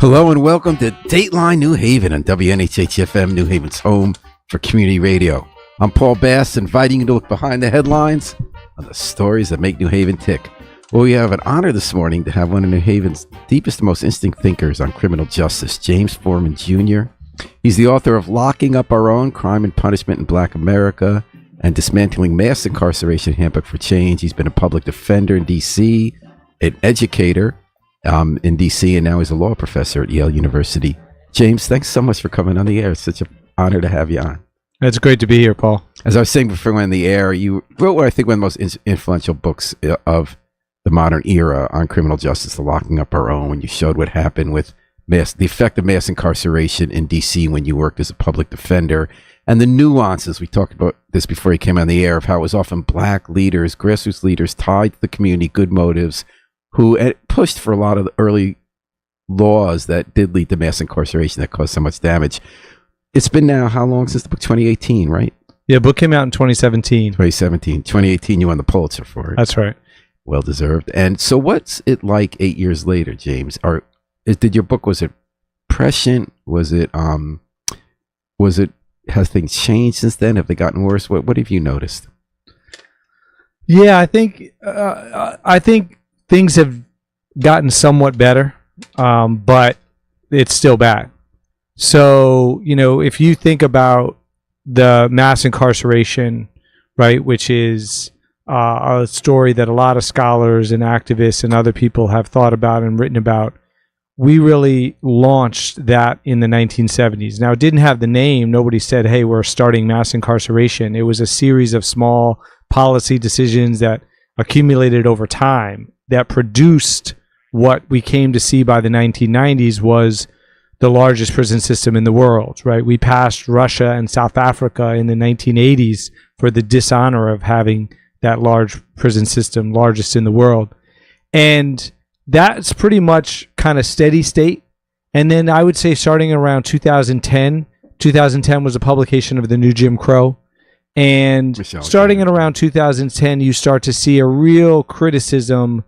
Hello and welcome to Dateline New Haven on WNHH-FM, New Haven's home for community radio. I'm Paul Bass, inviting you to look behind the headlines on the stories that make New Haven tick. Well, we have an honor this morning to have one of New Haven's deepest and most instinct thinkers on criminal justice, James Forman Jr. He's the author of Locking Up Our Own, Crime and Punishment in Black America, and Dismantling Mass Incarceration Handbook for Change. He's been a public defender in D.C., an educator in D.C., and now he's a law professor at Yale University. James, thanks so much for coming on the air. It's such an honor to have you on. It's great to be here, Paul. As I was saying before we went on the air, you wrote what I think one of the most influential books of the modern era on criminal justice, The Locking Up Our Own, when you showed what happened with the effect of mass incarceration in D.C. when you worked as a public defender, and the nuances. We talked about this before you came on the air, of how it was often black leaders, grassroots leaders tied to the community, good motives, who pushed for a lot of the early laws that did lead to mass incarceration that caused so much damage. It's been now how long since the book? 2018, right? Yeah, book came out in 2017. 2018, you won the Pulitzer for it. That's right. Well deserved. And so what's it like 8 years later, James? Did your book, was it prescient? Has things changed since then? Have they gotten worse? What have you noticed? Yeah, I think things have gotten somewhat better, but it's still bad. So, if you think about the mass incarceration, right, which is a story that a lot of scholars and activists and other people have thought about and written about, we really launched that in the 1970s. Now, it didn't have the name. Nobody said, hey, we're starting mass incarceration. It was a series of small policy decisions that accumulated over time that produced what we came to see by the 1990s was the largest prison system in the world, right? We passed Russia and South Africa in the 1980s for the dishonor of having that large prison system, largest in the world. And that's pretty much kind of steady state. And then I would say starting around 2010 was a publication of the new Jim Crow. And starting at around 2010, you start to see a real criticism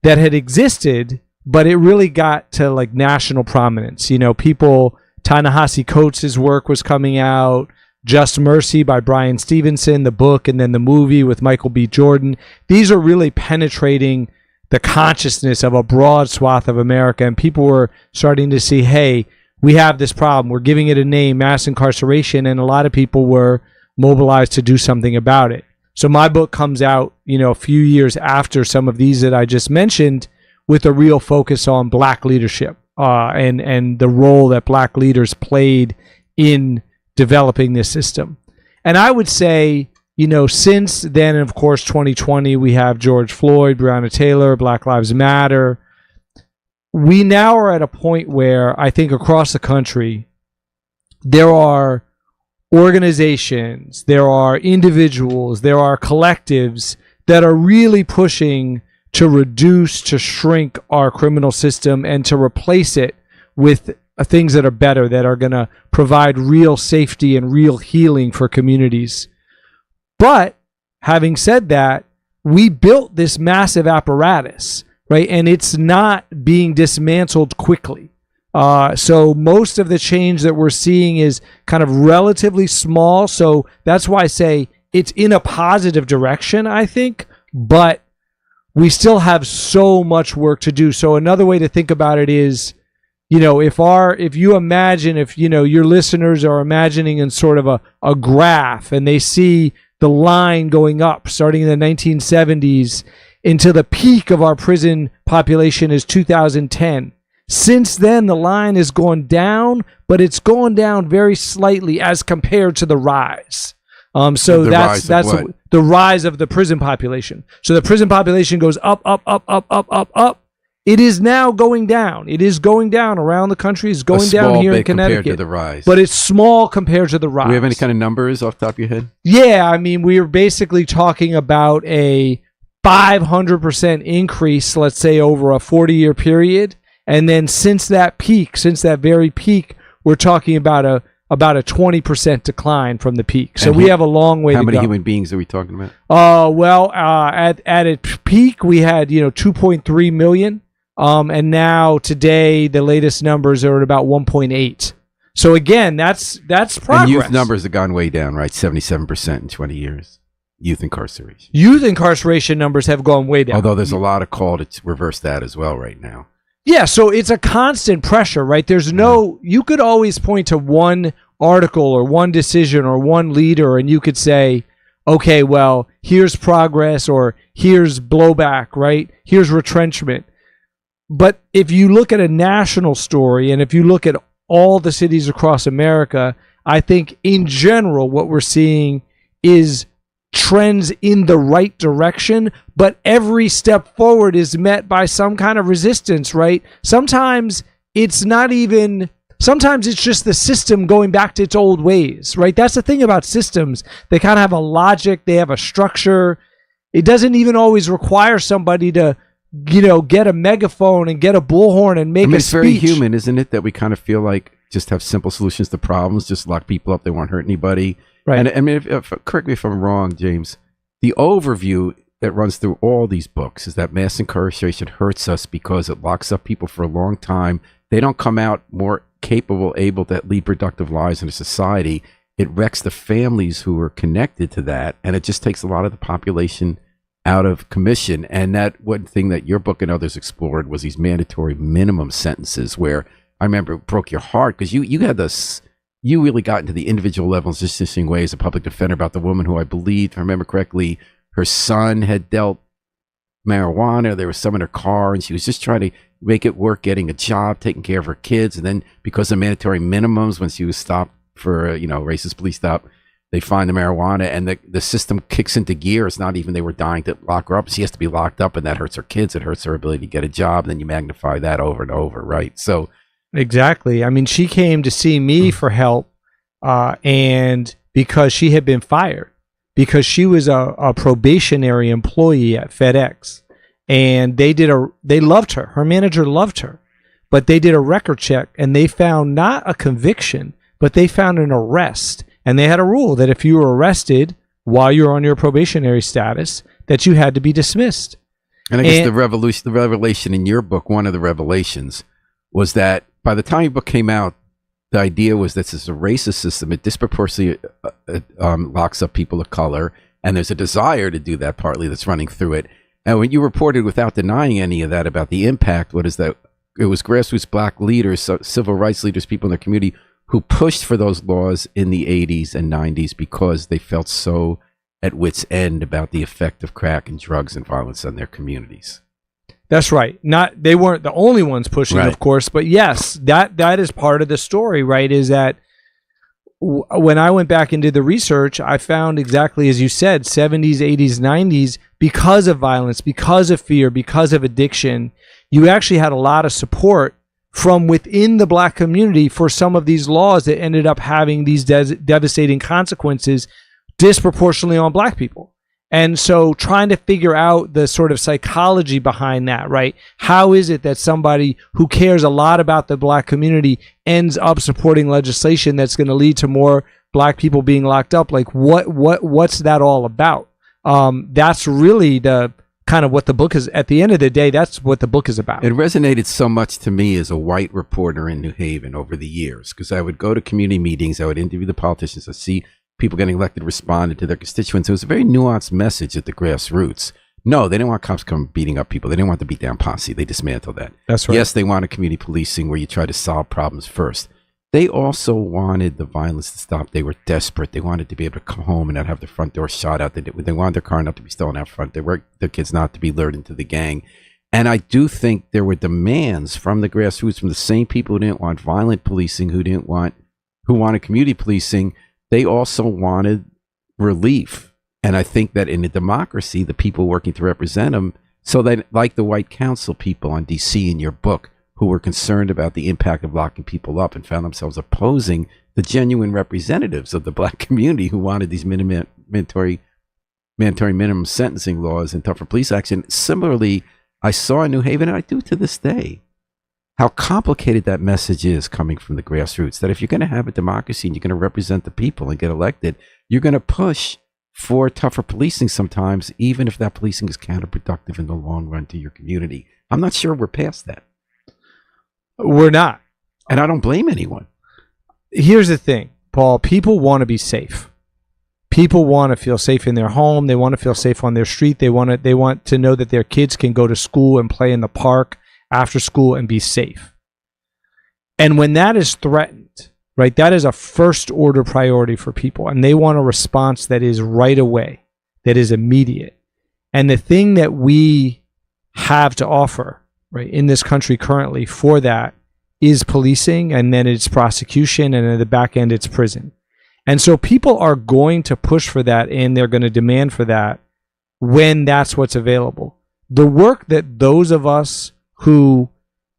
that had existed, but it really got to like national prominence. People, Ta-Nehisi Coates' work was coming out, Just Mercy by Brian Stevenson, the book, and then the movie with Michael B. Jordan. These are really penetrating the consciousness of a broad swath of America, and people were starting to see, hey, we have this problem. We're giving it a name, mass incarceration, and a lot of people were mobilized to do something about it. So my book comes out, a few years after some of these that I just mentioned, with a real focus on black leadership and the role that black leaders played in developing this system. And I would say, since then, of course, 2020, we have George Floyd, Breonna Taylor, Black Lives Matter. We now are at a point where I think across the country, there are organizations, there are individuals, there are collectives that are really pushing to reduce, to shrink our criminal system and to replace it with things that are better, that are going to provide real safety and real healing for communities. But having said that, we built this massive apparatus, right? And it's not being dismantled quickly. So most of the change that we're seeing is kind of relatively small. So that's why I say it's in a positive direction, I think, but we still have so much work to do. So another way to think about it is, if you imagine, if your listeners are imagining in sort of a graph, and they see the line going up starting in the 1970s into the peak of our prison population is 2010. Since then, the line has gone down, but it's gone down very slightly as compared to the rise. So that's the rise of the prison population. So the prison population goes up, up, up, up, up, up, up. It is now going down. It is going down around the country. It's going down here in Connecticut. Compared to the rise. But it's small compared to the rise. Do we have any kind of numbers off the top of your head? Yeah, I mean, we are basically talking about a 500% increase, let's say, over a 40-year period. And then since that very peak, we're talking about a 20% decline from the peak. So we have a long way to go. How many human beings are we talking about? At its peak, we had 2.3 million. And now today, the latest numbers are at about 1.8. So again, that's progress. And youth numbers have gone way down, right? 77% in 20 years. Youth incarceration. Youth incarceration numbers have gone way down. Although there's a lot of call to reverse that as well right now. Yeah, so it's a constant pressure, right? There's no, you could always point to one article or one decision or one leader, and you could say, okay, well, here's progress or here's blowback, right? Here's retrenchment. But if you look at a national story and if you look at all the cities across America, I think in general what we're seeing is trends in the right direction, but every step forward is met by some kind of resistance, right? Sometimes it's just the system going back to its old ways, right? That's the thing about systems. They kind of have a logic, they have a structure. It doesn't even always require somebody to, get a megaphone and get a bullhorn and make a speech. It's very human, isn't it, that we kind of feel like just have simple solutions to problems, just lock people up, they won't hurt anybody. Right. And I mean, correct me if I'm wrong, James, the overview that runs through all these books is that mass incarceration hurts us because it locks up people for a long time. They don't come out more capable, able to lead productive lives in a society. It wrecks the families who are connected to that, and it just takes a lot of the population out of commission. And that one thing that your book and others explored was these mandatory minimum sentences, where I remember it broke your heart because you had this. You really got into the individual levels, just interesting way as a public defender about the woman who I believe, if I remember correctly, her son had dealt marijuana. There was some in her car, and she was just trying to make it work, getting a job, taking care of her kids. And then because of mandatory minimums, when she was stopped for a racist police stop, they find the marijuana, and the system kicks into gear. It's not even they were dying to lock her up. She has to be locked up, and that hurts her kids. It hurts her ability to get a job. And then you magnify that over and over, right? So. Exactly. I mean, she came to see me for help, and because she had been fired, because she was a probationary employee at FedEx, and they loved her. Her manager loved her, but they did a record check, and they found not a conviction, but they found an arrest. And they had a rule that if you were arrested while you're on your probationary status, that you had to be dismissed. And I guess the revelation in your book, one of the revelations, was that by the time your book came out, the idea was that this is a racist system. It disproportionately locks up people of color, and there's a desire to do that partly that's running through it. And when you reported, without denying any of that, about the impact, what is that? It was grassroots black leaders, civil rights leaders, people in their community who pushed for those laws in the 80s and 90s because they felt so at wit's end about the effect of crack and drugs and violence on their communities. That's right. They weren't the only ones pushing, right, of course, but yes, that is part of the story, right? Is that when I went back and did the research, I found exactly as you said, 70s, 80s, 90s, because of violence, because of fear, because of addiction, you actually had a lot of support from within the black community for some of these laws that ended up having these devastating consequences disproportionately on black people. And so trying to figure out the sort of psychology behind that, right? How is it that somebody who cares a lot about the black community ends up supporting legislation that's going to lead to more black people being locked up? Like what's that all about? That's really the kind of what the book is. At the end of the day, that's what the book is about. It resonated so much to me as a white reporter in New Haven over the years, because I would go to community meetings, I would interview the politicians, I'd see people getting elected responded to their constituents. It was a very nuanced message at the grassroots. No, they didn't want cops come beating up people. They didn't want the beat down posse. They dismantled that. That's right. Yes, they wanted community policing where you try to solve problems first. They also wanted the violence to stop. They were desperate. They wanted to be able to come home and not have their front door shot out. They wanted their car not to be stolen out front. They wanted their kids not to be lured into the gang. And I do think there were demands from the grassroots, from the same people who didn't want violent policing, who wanted community policing. They also wanted relief. And I think that in a democracy, the people working to represent them, so that, like the white council people on DC in your book, who were concerned about the impact of locking people up and found themselves opposing the genuine representatives of the black community who wanted these mandatory minimum sentencing laws and tougher police action. Similarly, I saw in New Haven, and I do to this day, how complicated that message is coming from the grassroots, that if you're going to have a democracy and you're going to represent the people and get elected, you're going to push for tougher policing sometimes, even if that policing is counterproductive in the long run to your community. I'm not sure we're past that. We're not. And I don't blame anyone. Here's the thing, Paul. People want to be safe. People want to feel safe in their home. They want to feel safe on their street. They want to know that their kids can go to school and play in the park after school and be safe. And when that is threatened, right, that is a first order priority for people. And they want a response that is right away, that is immediate. And the thing that we have to offer, right, in this country currently for that is policing, and then it's prosecution, and at the back end it's prison. And so people are going to push for that, and they're going to demand for that when that's what's available. The work that those of us who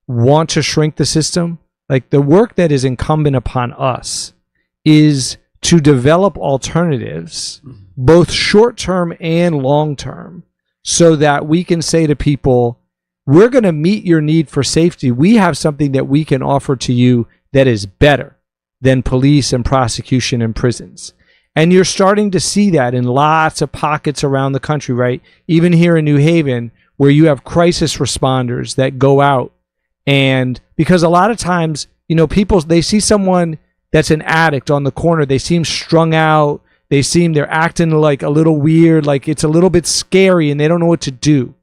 want to shrink the system, like the work that is incumbent upon us, is to develop alternatives, both short-term and long-term, so that we can say to people, we're going to meet your need for safety. We have something that we can offer to you that is better than police and prosecution and prisons. And you're starting to see that in lots of pockets around the country, right? Even here in New Haven, where you have crisis responders that go out. And because a lot of times, you know, people, they see someone that's an addict on the corner. They seem strung out. They're acting like a little weird, like it's a little bit scary, and they don't know what to do.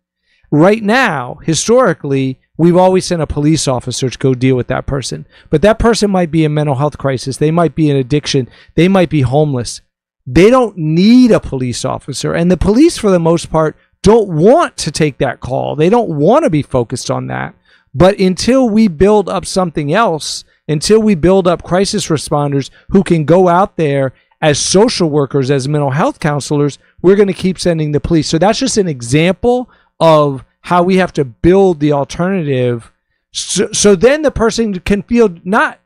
Right now, historically, we've always sent a police officer to go deal with that person. But that person might be in mental health crisis. They might be in addiction. They might be homeless. They don't need a police officer. And the police, for the most part, don't want to take that call. They don't want to be focused on that. But until we build up something else, until we build up crisis responders who can go out there as social workers, as mental health counselors, we're going to keep sending the police. So that's just an example of how we have to build the alternative, so then the person can feel not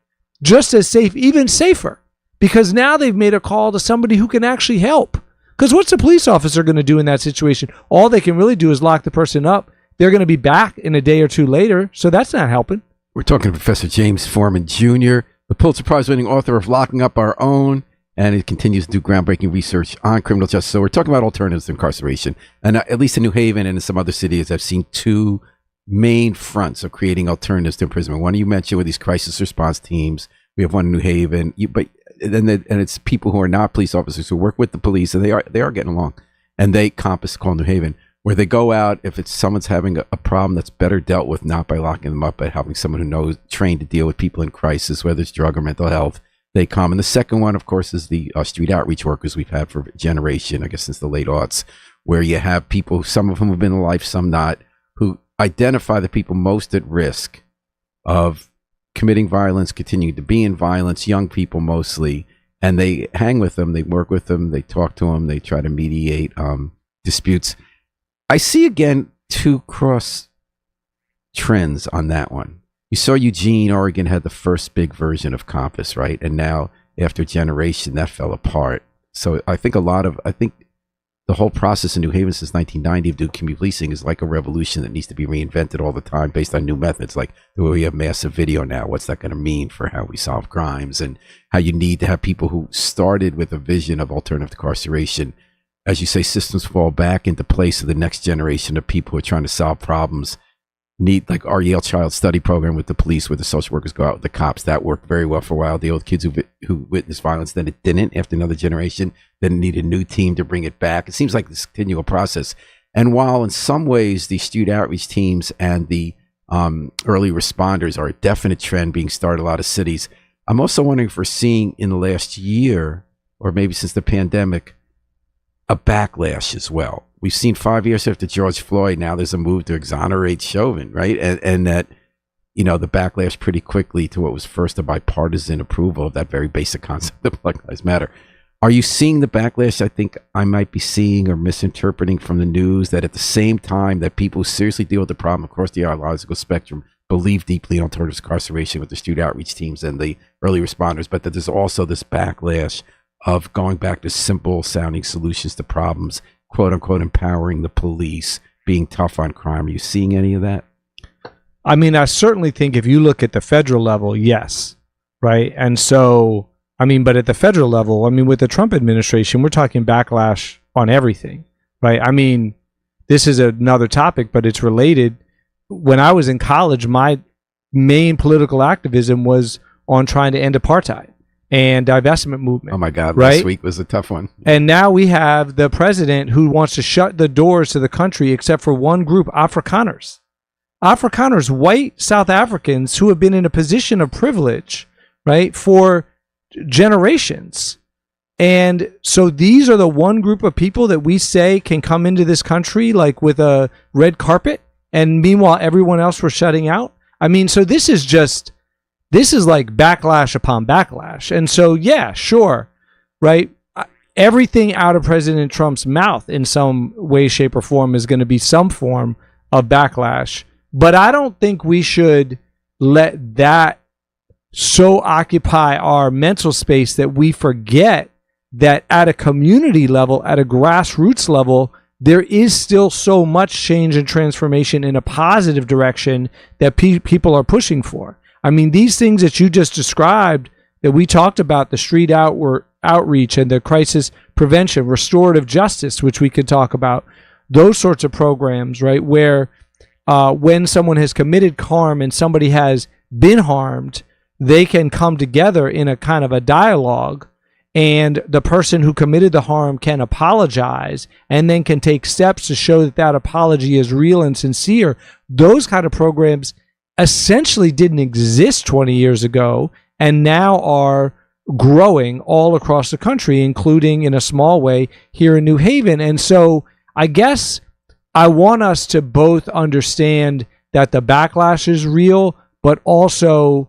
just as safe, even safer, because now they've made a call to somebody who can actually help. Because what's the police officer going to do in that situation? All they can really do is lock the person up. They're going to be back in a day or two later, so that's not helping. We're talking to Professor James Forman Jr., the Pulitzer Prize-winning author of Locking Up Our Own, and he continues to do groundbreaking research on criminal justice. So we're talking about alternatives to incarceration. And at least in New Haven and in some other cities, I've seen two main fronts of creating alternatives to imprisonment. One you mentioned with these crisis response teams. We have one in New Haven, and it's people who are not police officers who work with the police, and they are getting along. And they Compass call New Haven, where they go out if it's someone's having a problem that's better dealt with not by locking them up, but having someone who knows, trained to deal with people in crisis, whether it's drug or mental health. They come. And the second one, of course, is the street outreach workers we've had for a generation, I guess since the late aughts, where you have people, some of whom have been alive, some not, who identify the people most at risk of committing violence, continuing to be in violence, young people mostly, and they hang with them, they work with them, they talk to them, they try to mediate disputes. I see, again, two cross trends on that one. You saw Eugene, Oregon had the first big version of Compass, right? And now, after a generation, that fell apart. So I think the whole process in New Haven since 1990 of doing community policing is like a revolution that needs to be reinvented all the time based on new methods, like the way we have massive video now. What's that going to mean for how we solve crimes, and how you need to have people who started with a vision of alternative incarceration. As you say, systems fall back into place of the next generation of people who are trying to solve problems. Need, like our Yale Child Study Program with the police, where the social workers go out with the cops. That worked very well for a while. Deal with kids who witnessed violence. Then it didn't after another generation. Then it needed a new team to bring it back. It seems like this continual process. And while in some ways the student outreach teams and the early responders are a definite trend being started in a lot of cities, I'm also wondering if we're seeing in the last year, or maybe since the pandemic, a backlash as well. We've seen 5 years after George Floyd, now there's a move to exonerate Chauvin, right? And that, you know, the backlash pretty quickly to what was first a bipartisan approval of that very basic concept of Black Lives Matter. Are you seeing the backlash I think I might be seeing or misinterpreting from the news, that at the same time that people who seriously deal with the problem across the ideological spectrum believe deeply in alternative incarceration with the student outreach teams and the early responders, but that there's also this backlash of going back to simple sounding solutions to problems, quote unquote, empowering the police, being tough on crime? Are you seeing any of that? I mean, I certainly think if you look at the federal level, yes. Right. And so, I mean, but at the federal level, I mean, with the Trump administration, we're talking backlash on everything. Right. I mean, this is another topic, but it's related. when I was in college, my main political activism was on trying to end apartheid and divestment movement. Oh my God! Right? Last week was a tough one. And now we have the president who wants to shut the doors to the country except for one group, Afrikaners. Afrikaners, white South Africans who have been in a position of privilege, right, for generations. And so these are the one group of people that we say can come into this country like with a red carpet, and meanwhile everyone else we're shutting out. I mean, so this is like backlash upon backlash. And so, yeah, sure, right? Everything out of President Trump's mouth in some way, shape, or form is going to be some form of backlash. But I don't think we should let that so occupy our mental space that we forget that at a community level, at a grassroots level, there is still so much change and transformation in a positive direction that people are pushing for. I mean, these things that you just described, that we talked about, the street outreach and the crisis prevention, restorative justice, which we could talk about, those sorts of programs, right, where when someone has committed harm and somebody has been harmed, they can come together in a kind of a dialogue, and the person who committed the harm can apologize and then can take steps to show that that apology is real and sincere. Those kind of programs essentially didn't exist 20 years ago and now are growing all across the country, including in a small way here in New Haven. And so I guess I want us to both understand that the backlash is real, but also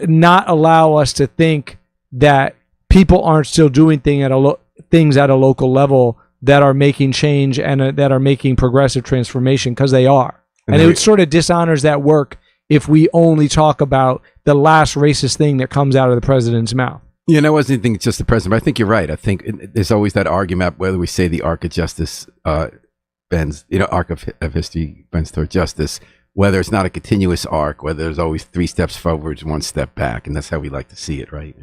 not allow us to think that people aren't still doing things at a local level that are making change and that are making progressive transformation, because they are. And it sort of dishonors that work if we only talk about the last racist thing that comes out of the president's mouth. Yeah, I wasn't thinking it's just the president, but I think you're right. I think there's always that argument whether we say the arc of justice bends, arc of history bends toward justice, whether it's not a continuous arc, whether there's always 3 steps forward, 1 step back, and that's how we like to see it, right?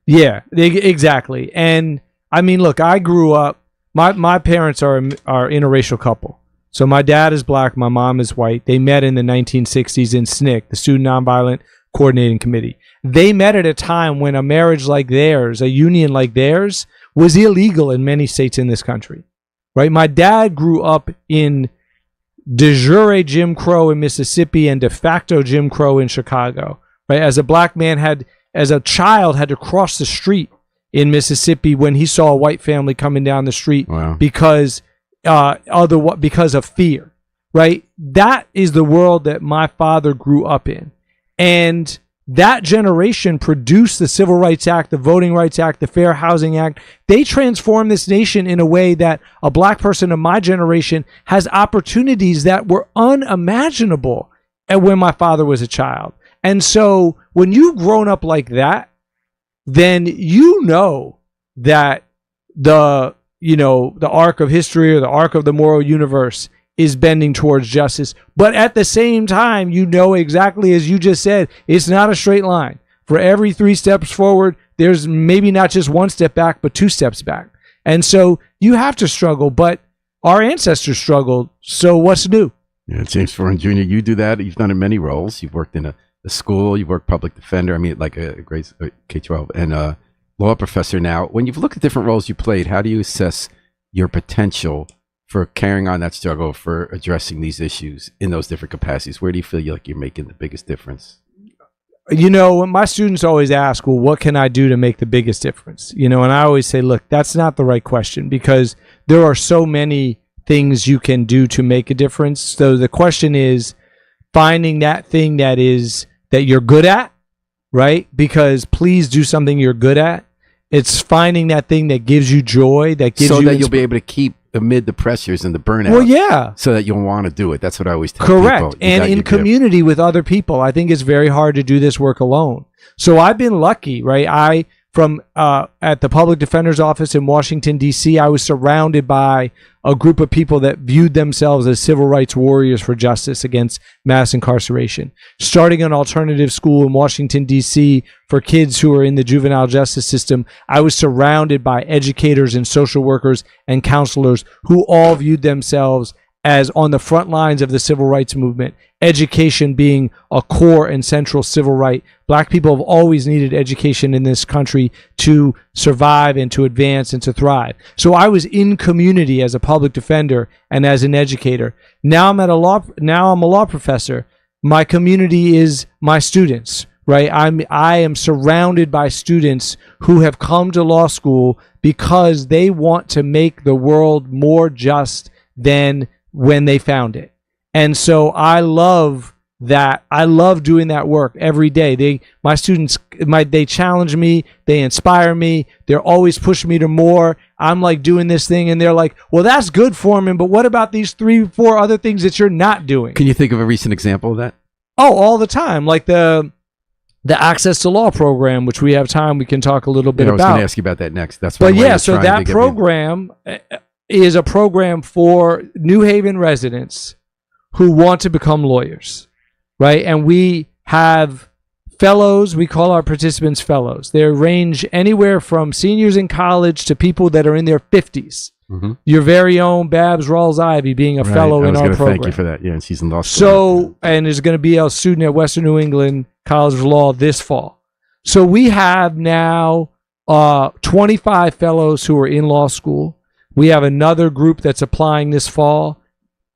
Yeah, exactly. And I mean, look, I grew up. My parents are interracial couple. So my dad is black, my mom is white. They met in the 1960s in SNCC, the Student Nonviolent Coordinating Committee. They met at a time when a marriage like theirs, a union like theirs, was illegal in many states in this country. Right? My dad grew up in de jure Jim Crow in Mississippi and de facto Jim Crow in Chicago. Right? As a black man as a child had to cross the street in Mississippi when he saw a white family coming down the street. Wow. because of fear, right? That is the world that my father grew up in. And that generation produced the Civil Rights Act, the Voting Rights Act, the Fair Housing Act. They transformed this nation in a way that a black person of my generation has opportunities that were unimaginable when my father was a child. And so when you've grown up like that, then you know that the arc of history or the arc of the moral universe is bending towards justice. But at the same time, you know exactly as you just said, it's not a straight line. For every 3 steps forward, there's maybe not just 1 step back, but 2 steps back. And so you have to struggle, but our ancestors struggled. So what's new? Yeah, James Forman Jr., you do that. You've done it in many roles. You've worked in a school, you've worked public defender, like a grade K-12, and a law professor now. When you've looked at different roles you played, how do you assess your potential for carrying on that struggle, for addressing these issues in those different capacities? Where do you feel like you're making the biggest difference? My students always ask, well, what can I do to make the biggest difference? And I always say, look, that's not the right question, because there are so many things you can do to make a difference. So the question is finding that thing that you're good at, right? Because please do something you're good at. It's finding that thing that gives you joy, that gives you... So that you'll be able to keep amid the pressures and the burnout. Well, yeah. So that you'll want to do it. That's what I always tell people. Correct. And in community with other people. I think it's very hard to do this work alone. So I've been lucky, right? At the public defender's office in Washington, D.C., I was surrounded by a group of people that viewed themselves as civil rights warriors for justice against mass incarceration. Starting an alternative school in Washington, D.C. for kids who are in the juvenile justice system, I was surrounded by educators and social workers and counselors who all viewed themselves as on the front lines of the civil rights movement, education being a core and central civil right. Black people have always needed education in this country to survive and to advance and to thrive. So I was in community as a public defender and as an educator. Now I'm a law professor. My community is my students, right? I am surrounded by students who have come to law school because they want to make the world more just than when they found it. And so I love that. I love doing that work every day. My students, they challenge me, they inspire me, they're always pushing me to more. I'm like doing this thing and they're like, well, that's good, Forman, but what about these 3-4 other things that you're not doing? Can you think of a recent example of that? Oh, all the time. Like the Access to Law program, which we have time, we can talk a little bit I was about. going to ask you about that next. That's but yeah, so that program is a program for New Haven residents who want to become lawyers, right? And we have fellows. We call our participants fellows. They range anywhere from seniors in college to people that are in their 50s. Mm-hmm. Your very own Babs Rawls-Ivy being a fellow in our program. Thank you for that. Yeah, and she's in law school. So, and is going to be a student at Western New England College of Law this fall. So we have now 25 fellows who are in law school. We have another group that's applying this fall.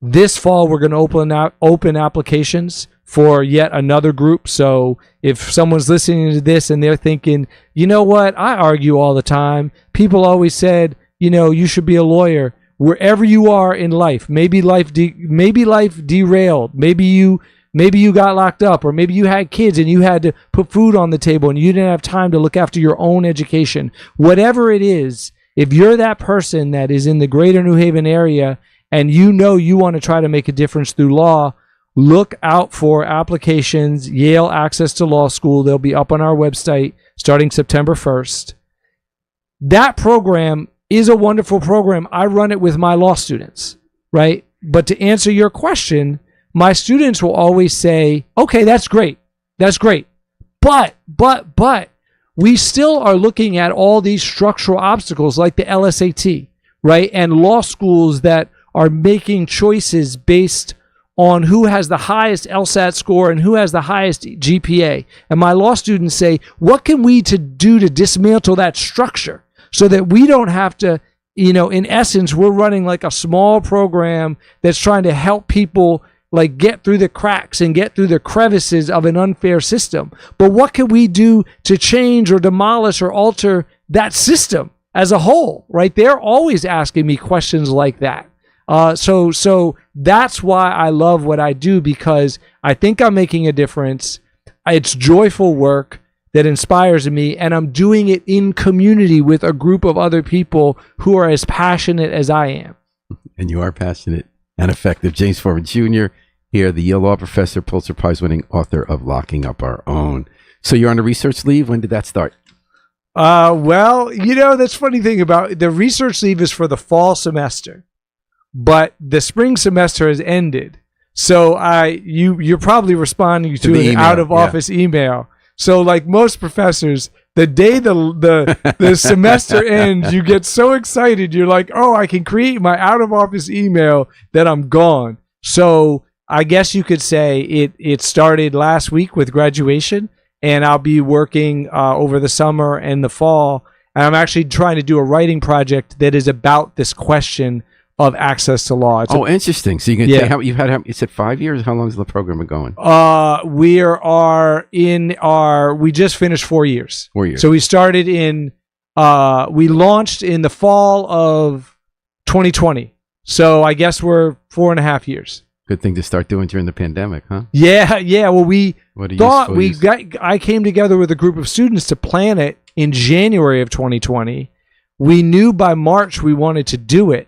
This fall, we're going to open applications for yet another group. So if someone's listening to this and they're thinking, you know what, I argue all the time. People always said, you should be a lawyer. Wherever you are in life, maybe life derailed. Maybe you got locked up, or maybe you had kids and you had to put food on the table and you didn't have time to look after your own education. Whatever it is, if you're that person that is in the greater New Haven area and you want to try to make a difference through law, look out for applications, Yale Access to Law School. They'll be up on our website starting September 1st. That program is a wonderful program. I run it with my law students, right? But to answer your question, my students will always say, okay, that's great. That's great. But, we still are looking at all these structural obstacles like the LSAT, right? And law schools that are making choices based on who has the highest LSAT score and who has the highest GPA. And my law students say, what can we do to dismantle that structure so that we don't have to, in essence, we're running like a small program that's trying to help people like get through the cracks and get through the crevices of an unfair system. But what can we do to change or demolish or alter that system as a whole, right? They're always asking me questions like that. So that's why I love what I do, because I think I'm making a difference. It's joyful work that inspires me, and I'm doing it in community with a group of other people who are as passionate as I am. And you are passionate and effective. James Forman Jr. here, the Yale Law professor, Pulitzer Prize-winning author of Locking Up Our Own. So you're on a research leave. When did that start? Well, that's funny thing about the research leave is for the fall semester, but the spring semester has ended. So you're probably responding to an out of office email. So like most professors, the day the semester ends, you get so excited. You're like, oh, I can create my out of office email that I'm gone. So I guess you could say it started last week with graduation, and I'll be working over the summer and the fall. And I'm actually trying to do a writing project that is about this question of access to law. Interesting. So you can say you said 5 years. How long has the program been going? We just finished 4 years. 4 years. So we started we launched in the fall of 2020. So I guess we're 4.5 years. Good thing to start doing during the pandemic, huh? Yeah. Well, I came together with a group of students to plan it in January of 2020. We knew by March we wanted to do it.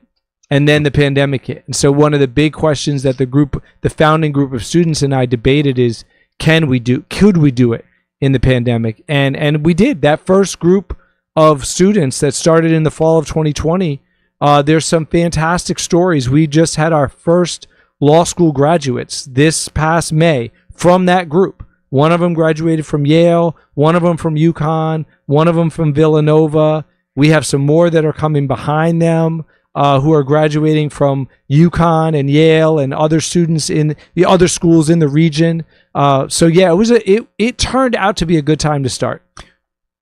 And then the pandemic hit. And so one of the big questions that the founding group of students and I debated is, could we do it in the pandemic? And we did. That first group of students that started in the fall of 2020, there's some fantastic stories. We just had our first law school graduates this past May from that group. One of them graduated from Yale, one of them from UConn, one of them from Villanova. We have some more that are coming behind them. who are graduating from UConn and Yale and other students in the other schools in the region. So yeah, it turned out to be a good time to start.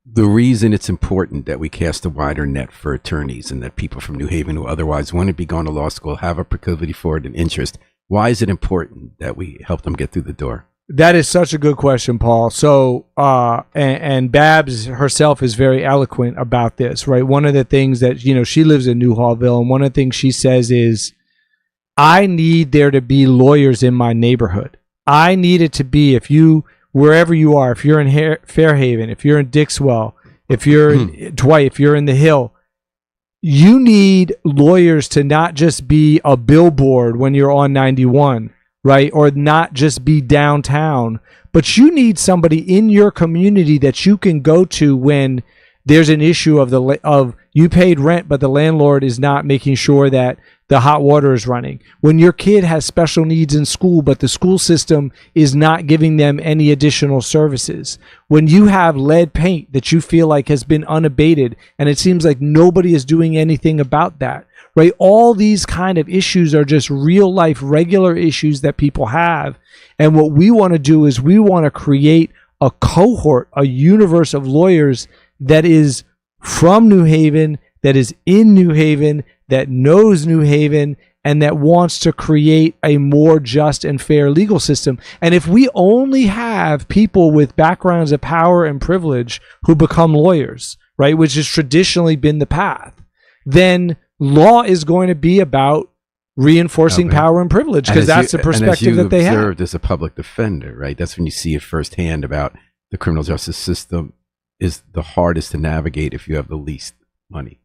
The reason it's important that we cast a wider net for attorneys and that people from New Haven who otherwise wouldn't be going to law school have a proclivity for it and interest. Why is it important that we help them get through the door? That is such a good question, Paul. So, and Babs herself is very eloquent about this, right? One of the things that, she lives in New Hallville, and one of the things she says is, I need there to be lawyers in my neighborhood. I need it to be, wherever you are, if you're in Fairhaven, if you're in Dixwell, if you're in Dwight, if you're in the Hill, you need lawyers to not just be a billboard when you're on 91, right? Or not just be downtown, but you need somebody in your community that you can go to when there's an issue of you paid rent, but the landlord is not making sure that the hot water is running. When your kid has special needs in school, but the school system is not giving them any additional services. When you have lead paint that you feel like has been unabated, and it seems like nobody is doing anything about that, right? All these kind of issues are just real life, regular issues that people have. And what we want to do is we want to create a cohort, a universe of lawyers that is from New Haven, that is in New Haven, that knows New Haven, and that wants to create a more just and fair legal system. And if we only have people with backgrounds of power and privilege who become lawyers, right, which has traditionally been the path, then law is going to be about reinforcing power and privilege, because that's the perspective that they have. And as you observed as a public defender, right, that's when you see it firsthand about the criminal justice system is the hardest to navigate if you have the least money.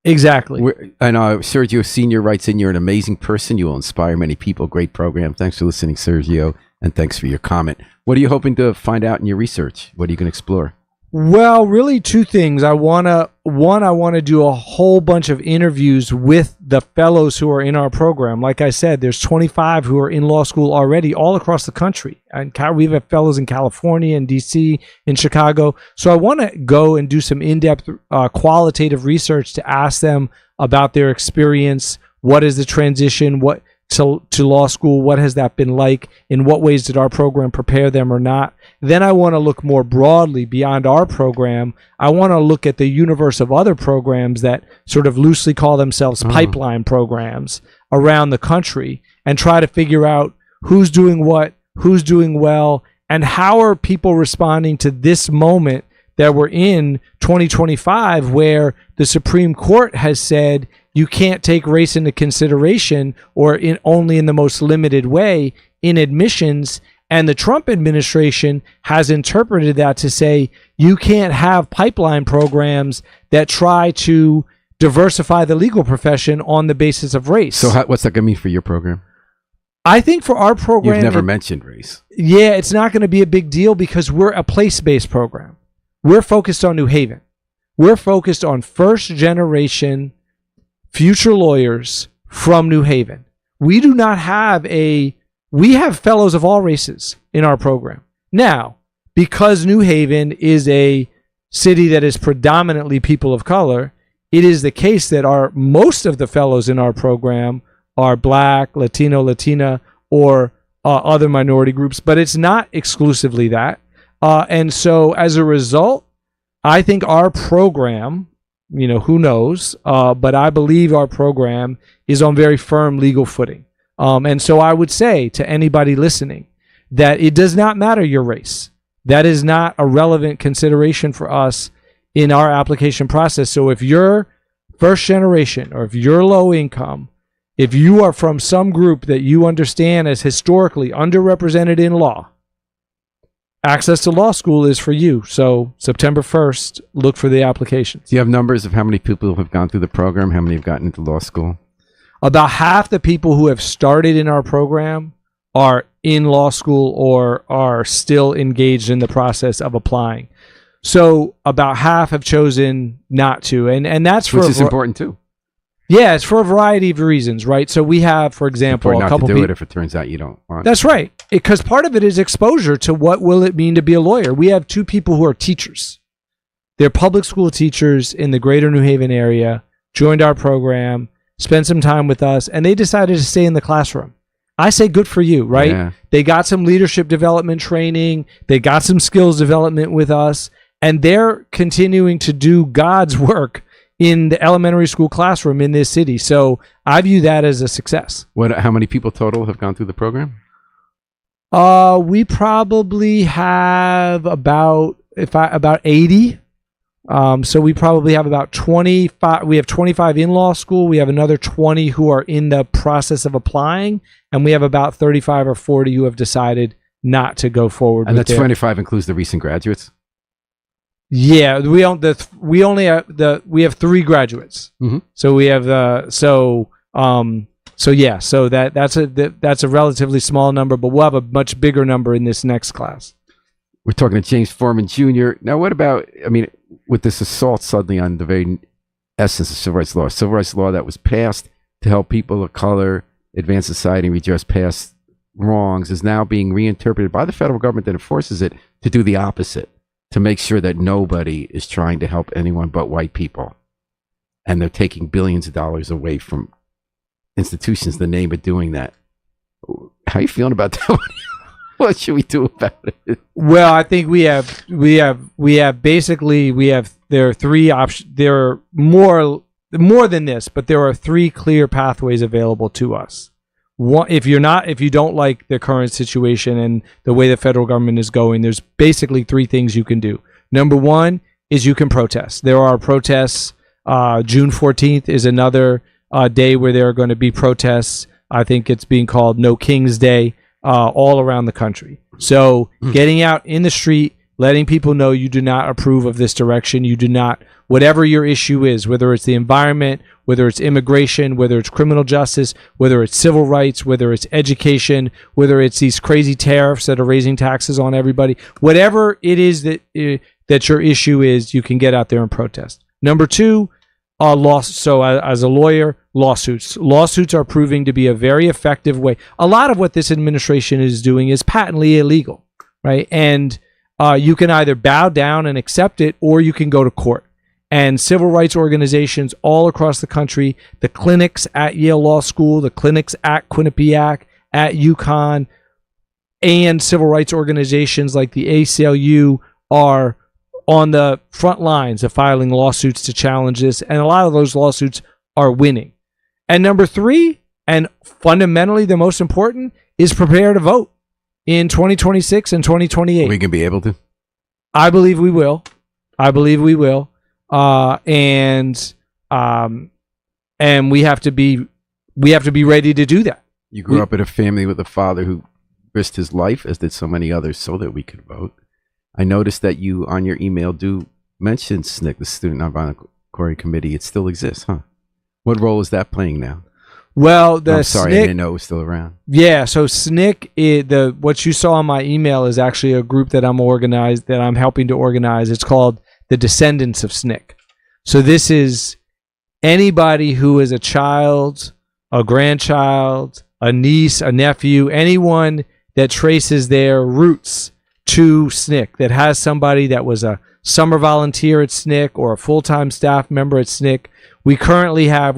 Exactly. And Sergio Sr. writes in, you're an amazing person. You will inspire many people. Great program. Thanks for listening, Sergio. And thanks for your comment. What are you hoping to find out in your research? What are you going to explore? Well, really two things. I want to do a whole bunch of interviews with the fellows who are in our program. Like I said, there's 25 who are in law school already all across the country. And we have fellows in California, in DC, in Chicago. So I want to go and do some in-depth qualitative research to ask them about their experience. What is the transition? What to law school? What has that been like? In what ways did our program prepare them or not? Then I want to look more broadly beyond our program. I want to look at the universe of other programs that sort of loosely call themselves pipeline programs around the country, and try to figure out who's doing what, who's doing well, and how are people responding to this moment that we're in 2025, where the Supreme Court has said you can't take race into consideration, or only in the most limited way, in admissions. And the Trump administration has interpreted that to say you can't have pipeline programs that try to diversify the legal profession on the basis of race. So what's that going to mean for your program? I think for our program... You've never mentioned race. Yeah, it's not going to be a big deal because we're a place-based program. We're focused on New Haven. We're focused on first-generation future lawyers from New Haven. We do not have we have fellows of all races in our program. Now, because New Haven is a city that is predominantly people of color, it is the case that most of the fellows in our program are Black, Latino, Latina, or other minority groups, but it's not exclusively that. And so as a result, I think our program, who knows, but I believe our program is on very firm legal footing. And so I would say to anybody listening that it does not matter your race. That is not a relevant consideration for us in our application process. So if you're first generation, or if you're low income, if you are from some group that you understand as historically underrepresented in law, access to law school is for you. So September 1st, look for the applications. Do you have numbers of how many people have gone through the program? How many have gotten into law school? About half the people who have started in our program are in law school or are still engaged in the process of applying. So about half have chosen not to. And that's for... Which is important too. Yeah, it's for a variety of reasons, right? So we have, for example, a couple people... it if it turns out you don't want. That's right. Because part of it is exposure to what will it mean to be a lawyer. We have two people who are teachers. They're public school teachers in the greater New Haven area, joined our program, spend some time with us, and they decided to stay in the classroom. I say good for you, right? Yeah. They got some leadership development training. They got some skills development with us, and they're continuing to do God's work in the elementary school classroom in this city. So I view that as a success. How many people total have gone through the program? We probably have about 80. So we probably have about 25. We have 25 in law school. We have another 20 who are in the process of applying, and we have about 35 or 40 who have decided not to go forward. And that's 25 includes the recent graduates. Yeah, we have 3 graduates. Mm-hmm. So we have that's a relatively small number, but we'll have a much bigger number in this next class. We're talking to James Forman Jr. Now, what about, with this assault suddenly on the very essence of civil rights law that was passed to help people of color advance society and redress past wrongs, is now being reinterpreted by the federal government that enforces it to do the opposite, to make sure that nobody is trying to help anyone but white people. And they're taking billions of dollars away from institutions in the name of doing that. How are you feeling about that? What should we do about it? Well, I think there are 3 options. There are more than this, but there are 3 clear pathways available to us. One, if you don't like the current situation and the way the federal government is going, there's basically 3 things you can do. Number 1 is you can protest. There are protests. June 14th is another day where there are going to be protests. I think it's being called No King's Day. All around the country. So getting out in the street, letting people know you do not approve of this direction. You do not, whatever your issue is, whether it's the environment, whether it's immigration, whether it's criminal justice, whether it's civil rights, whether it's education, whether it's these crazy tariffs that are raising taxes on everybody, whatever it is that your issue is, you can get out there and protest. Number 2, so as a lawyer, lawsuits. Lawsuits are proving to be a very effective way. A lot of what this administration is doing is patently illegal, right? And you can either bow down and accept it, or you can go to court. And civil rights organizations all across the country, the clinics at Yale Law School, the clinics at Quinnipiac, at UConn, and civil rights organizations like the ACLU are on the front lines of filing lawsuits to challenge this, and a lot of those lawsuits are winning. And number 3, and fundamentally the most important, is prepare to vote in 2026 and 2028. We can be able to? I believe we will. And we have to be ready to do that. You grew up in a family with a father who risked his life, as did so many others, so that we could vote. I noticed that you, on your email, do mention SNCC, the Student Nonviolent Inquiry Committee. It still exists, huh? What role is that playing now? Well, I'm sorry, I didn't know it was still around. Yeah, so SNCC, what you saw on my email is actually a group that I'm helping to organize. It's called the Descendants of SNCC. So this is anybody who is a child, a grandchild, a niece, a nephew, anyone that traces their roots to SNCC, that has somebody that was a summer volunteer at SNCC or a full-time staff member at SNCC. We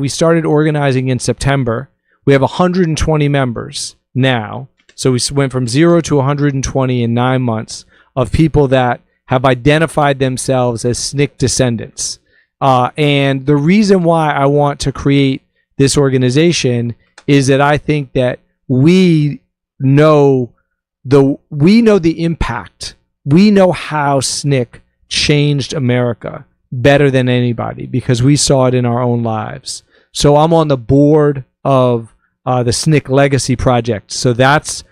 started organizing in September. We have 120 members now. So we went from 0 to 120 in 9 months of people that have identified themselves as SNCC descendants. And the reason why I want to create this organization is that I think that we know the impact. We know how SNCC changed America better than anybody because we saw it in our own lives. So I'm on the board of the SNCC Legacy Project. So that's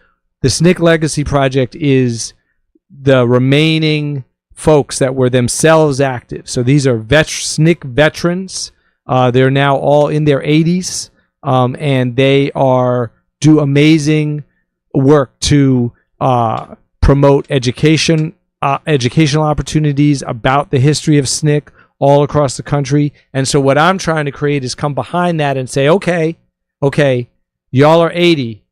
the SNCC Legacy Project is the remaining folks that were themselves active. So these are SNCC veterans. They're now all in their 80s, and they do amazing work to promote educational opportunities about the history of SNCC all across the country. And so what I'm trying to create is come behind that and say, okay, y'all are 80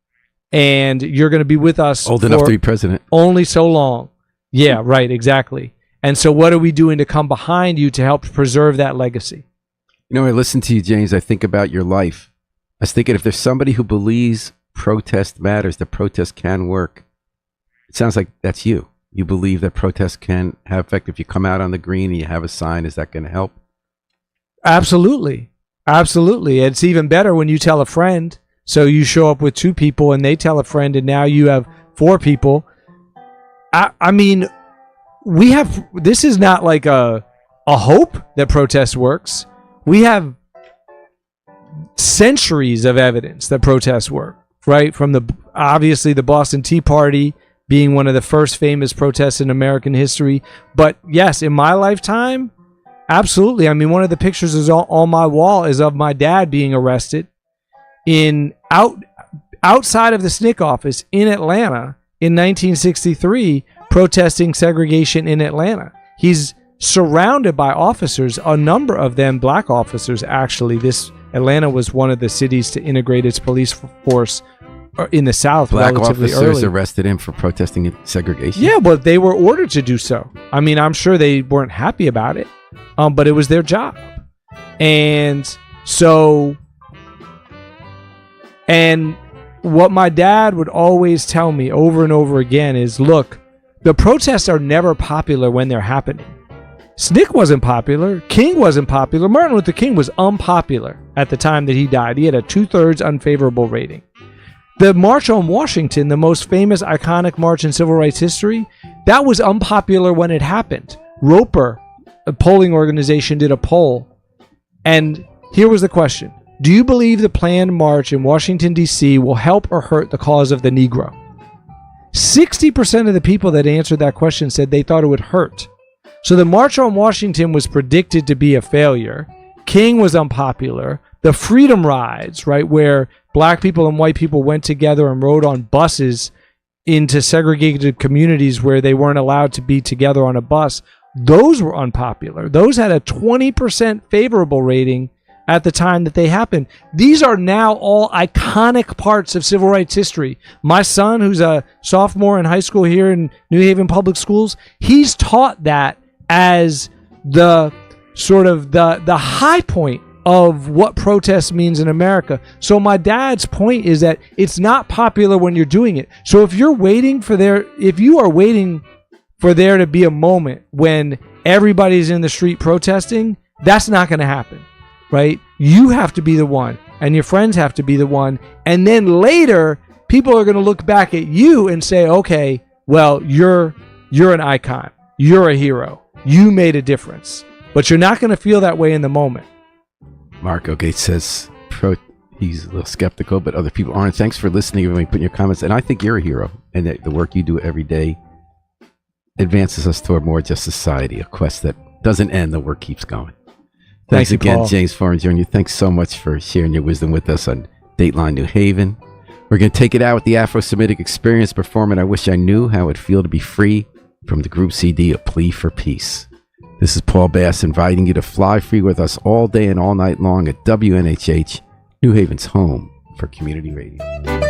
and you're going to be with us old enough to be president only so long. Yeah, right, exactly. And so what are we doing to come behind you to help preserve that legacy? You know, I listen to you, James. I think about your life. I was thinking if there's somebody who believes protest matters, that protest can work, it sounds like that's you. You believe that protest can have effect. If you come out on the green and you have a sign, is that going to help? Absolutely. Absolutely. It's even better when you tell a friend. So you show up with 2 people and they tell a friend, and now you have 4 people. I mean, this is not like a hope that protest works. We have centuries of evidence that protests work, right? From obviously the Boston Tea Party being one of the first famous protests in American history. But yes, in my lifetime, absolutely. I mean, one of the pictures is on my wall is of my dad being arrested outside of the SNCC office in Atlanta in 1963, protesting segregation in Atlanta. He's surrounded by officers, a number of them black officers, actually. Atlanta was one of the cities to integrate its police force in the South Black relatively officers early. arrested him for protesting segregation? Yeah, but they were ordered to do so. I mean, I'm sure they weren't happy about it, but it was their job. And so, and what my dad would always tell me over and over again is, look, the protests are never popular when they're happening. SNCC wasn't popular. King wasn't popular. Martin Luther King was unpopular at the time that he died. He had a 2/3 unfavorable rating. The March on Washington, the most famous, iconic march in civil rights history, that was unpopular when it happened. Roper, a polling organization, did a poll. And here was the question. Do you believe the planned march in Washington, D.C. will help or hurt the cause of the Negro? 60% of the people that answered that question said they thought it would hurt. So the March on Washington was predicted to be a failure. King was unpopular. The Freedom Rides, right, where black people and white people went together and rode on buses into segregated communities where they weren't allowed to be together on a bus, those were unpopular. Those had a 20% favorable rating at the time that they happened. These are now all iconic parts of civil rights history. My son, who's a sophomore in high school here in New Haven Public Schools, he's taught that as the sort of the high point of what protest means in America. So my dad's point is that it's not popular when you're doing it. So if you are waiting for there to be a moment when everybody's in the street protesting, that's not going to happen, right? You have to be the one, and your friends have to be the one. And then later, people are going to look back at you and say, okay, well, you're an icon. You're a hero. You made a difference. But you're not going to feel that way in the moment. Marco Gates says he's a little skeptical, but other people aren't. Thanks for listening and putting your comments. And I think you're a hero, and that the work you do every day advances us toward more just society, a quest that doesn't end. The work keeps going. Thanks again, Paul. James Forman Jr. Thanks so much for sharing your wisdom with us on Dateline New Haven. We're going to take it out with the Afro-Semitic Experience performing I Wish I Knew How It'd Feel to Be Free from the group CD, A Plea for Peace. This is Paul Bass inviting you to fly free with us all day and all night long at WNHH, New Haven's home for community radio.